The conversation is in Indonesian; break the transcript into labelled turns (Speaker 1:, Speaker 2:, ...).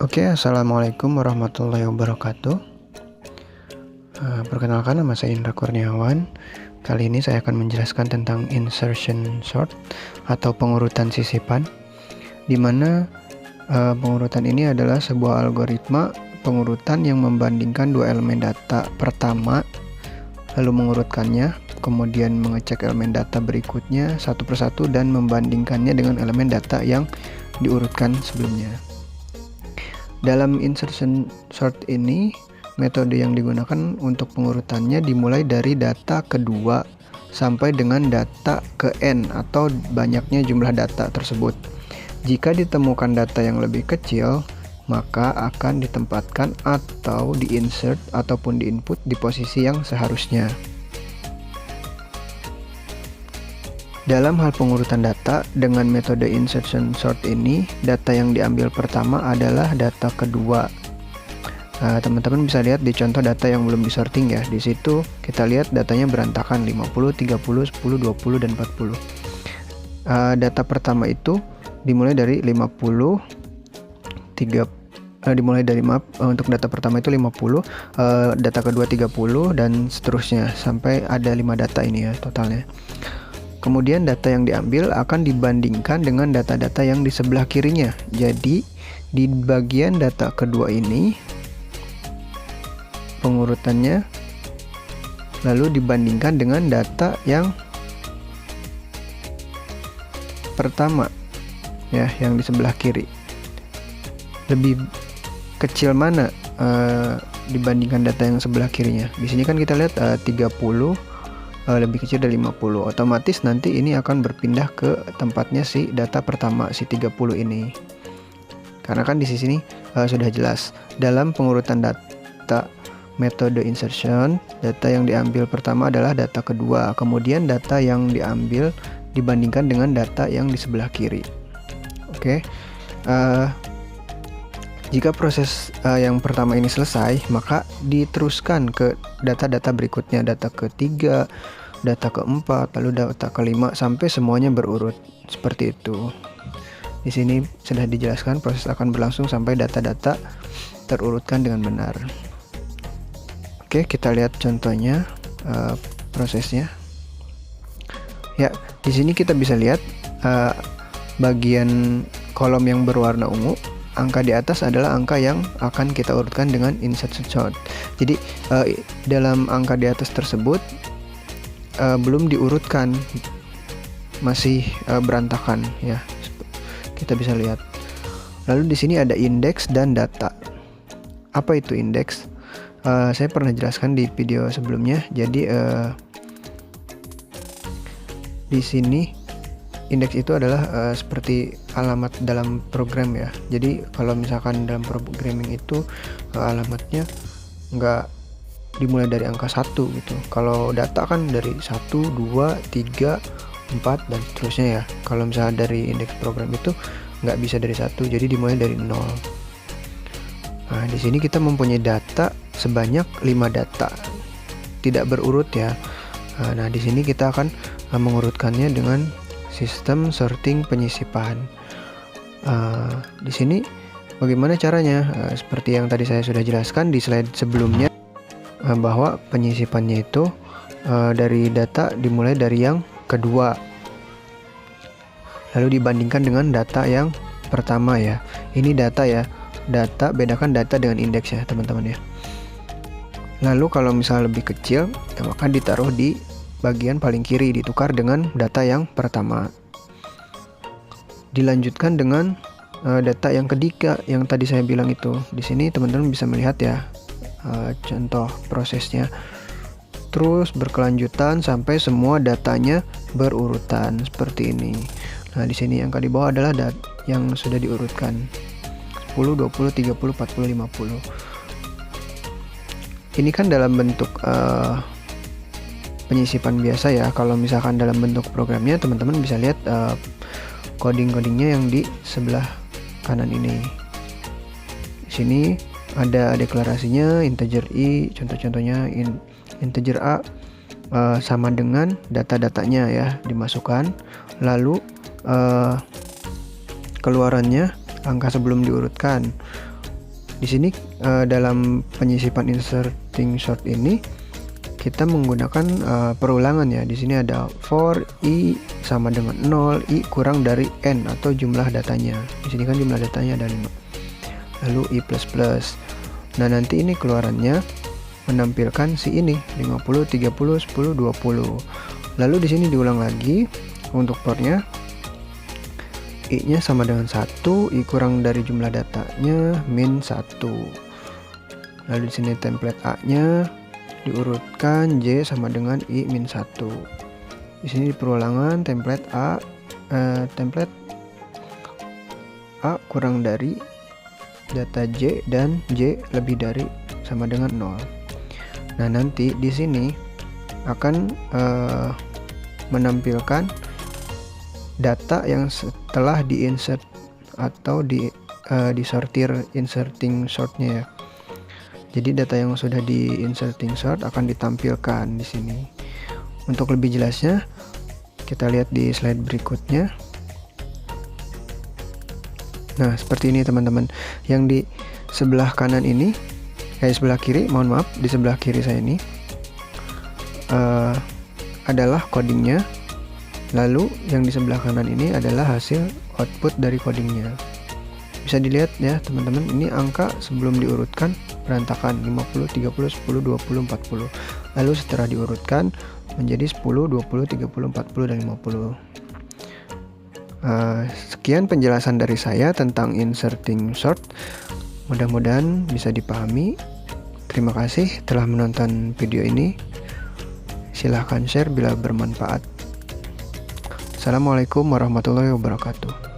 Speaker 1: Oke, assalamualaikum warahmatullahi wabarakatuh. Perkenalkan, nama saya Indra Kurniawan. Kali ini saya akan menjelaskan tentang insertion sort atau pengurutan sisipan, di mana pengurutan ini adalah sebuah algoritma pengurutan yang membandingkan dua elemen data pertama, lalu mengurutkannya, kemudian mengecek elemen data berikutnya satu persatu dan membandingkannya dengan elemen data yang diurutkan sebelumnya. Dalam insertion sort ini, metode yang digunakan untuk pengurutannya dimulai dari data kedua sampai dengan data ke n atau banyaknya jumlah data tersebut. Jika ditemukan data yang lebih kecil, maka akan ditempatkan atau diinsert ataupun diinput di posisi yang seharusnya. Dalam hal pengurutan data, dengan metode insertion sort ini, data yang diambil pertama adalah data kedua. Teman-teman bisa lihat di contoh data yang belum disorting ya. Di situ kita lihat datanya berantakan 50, 30, 10, 20 dan 40. Data pertama itu dimulai dari 50, untuk data pertama itu 50, data kedua 30 dan seterusnya sampai ada 5 data ini ya totalnya. Kemudian data yang diambil akan dibandingkan dengan data-data yang di sebelah kirinya. Jadi di bagian data kedua ini pengurutannya lalu dibandingkan dengan data yang pertama ya, yang di sebelah kiri. Lebih kecil mana dibandingkan data yang sebelah kirinya? Di sini kan kita lihat 30 lebih kecil dari 50, otomatis nanti ini akan berpindah ke tempatnya si data pertama, si 30 ini. Karena kan di sini sudah jelas dalam pengurutan data metode insertion, data yang diambil pertama adalah data kedua, kemudian data yang diambil dibandingkan dengan data yang di sebelah kiri. Oke. Jika proses yang pertama ini selesai, maka diteruskan ke data-data berikutnya, data ketiga, data keempat, lalu data kelima sampai semuanya berurut seperti itu. Di sini sudah dijelaskan proses akan berlangsung sampai data-data terurutkan dengan benar. Oke, kita lihat contohnya prosesnya. Ya, di sini kita bisa lihat bagian kolom yang berwarna ungu. Angka di atas adalah angka yang akan kita urutkan dengan insertion sort. Jadi dalam angka di atas tersebut belum diurutkan, masih berantakan ya. Kita bisa lihat. Lalu di sini ada indeks dan data. Apa itu indeks? Saya pernah jelaskan di video sebelumnya. Jadi di sini indeks itu adalah seperti alamat dalam program ya. Jadi kalau misalkan dalam programming itu alamatnya nggak dimulai dari angka 1 gitu. Kalau data kan dari 1, 2, 3, 4 dan seterusnya ya. Kalau misalnya dari indeks program itu nggak bisa dari 1, jadi dimulai dari 0. Nah, di sini kita mempunyai data sebanyak 5 data. Tidak berurut ya. Nah, di sini kita akan mengurutkannya dengan sistem sorting penyisipan. Di sini bagaimana caranya? Seperti yang tadi saya sudah jelaskan di slide sebelumnya, bahwa penyisipannya itu dari data dimulai dari yang kedua, lalu dibandingkan dengan data yang pertama ya. Ini data ya, data, bedakan data dengan indeks ya teman-teman ya. Lalu kalau misalnya lebih kecil, maka ditaruh di bagian paling kiri, ditukar dengan data yang pertama. Dilanjutkan dengan data yang ketiga yang tadi saya bilang itu. Di sini teman-teman bisa melihat ya contoh prosesnya. Terus berkelanjutan sampai semua datanya berurutan seperti ini. Nah, di sini angka di bawah adalah yang sudah diurutkan. 10, 20, 30, 40, 50. Ini kan dalam bentuk penyisipan biasa ya. Kalau misalkan dalam bentuk programnya, teman-teman bisa lihat coding-codingnya yang di sebelah kanan ini. Di sini ada deklarasinya integer i, contoh-contohnya integer a sama dengan data-datanya ya dimasukkan, lalu keluarannya angka sebelum diurutkan, Di sini dalam penyisipan inserting sort ini kita menggunakan perulangan ya. Di sini ada for i sama dengan 0, i kurang dari n atau jumlah datanya. Di sini kan jumlah datanya ada 5. Lalu i plus plus. Nah, nanti ini keluarannya menampilkan si ini 50, 30, 10, 20. Lalu di sini diulang lagi untuk fornya. I-nya sama dengan 1, i kurang dari jumlah datanya min 1. Lalu di sini template A-nya diurutkan J sama dengan I min 1. Di sini di perulangan template A kurang dari data J dan J lebih dari sama dengan 0. Nah, nanti di sini akan menampilkan data yang setelah diinsert atau disortir inserting sortnya ya. Jadi data yang sudah di inserting sort akan ditampilkan di sini. Untuk lebih jelasnya, kita lihat di slide berikutnya. Nah, seperti ini teman-teman. Yang di sebelah kanan ini, sebelah kiri, mohon maaf, di sebelah kiri saya ini adalah codingnya. Lalu yang di sebelah kanan ini adalah hasil output dari codingnya. Bisa dilihat ya teman-teman, ini angka sebelum diurutkan berantakan 50, 30, 10, 20, 40. Lalu setelah diurutkan menjadi 10, 20, 30, 40, dan 50. Sekian penjelasan dari saya tentang inserting sort. Mudah-mudahan bisa dipahami. Terima kasih telah menonton video ini. Silahkan share bila bermanfaat. Assalamualaikum warahmatullahi wabarakatuh.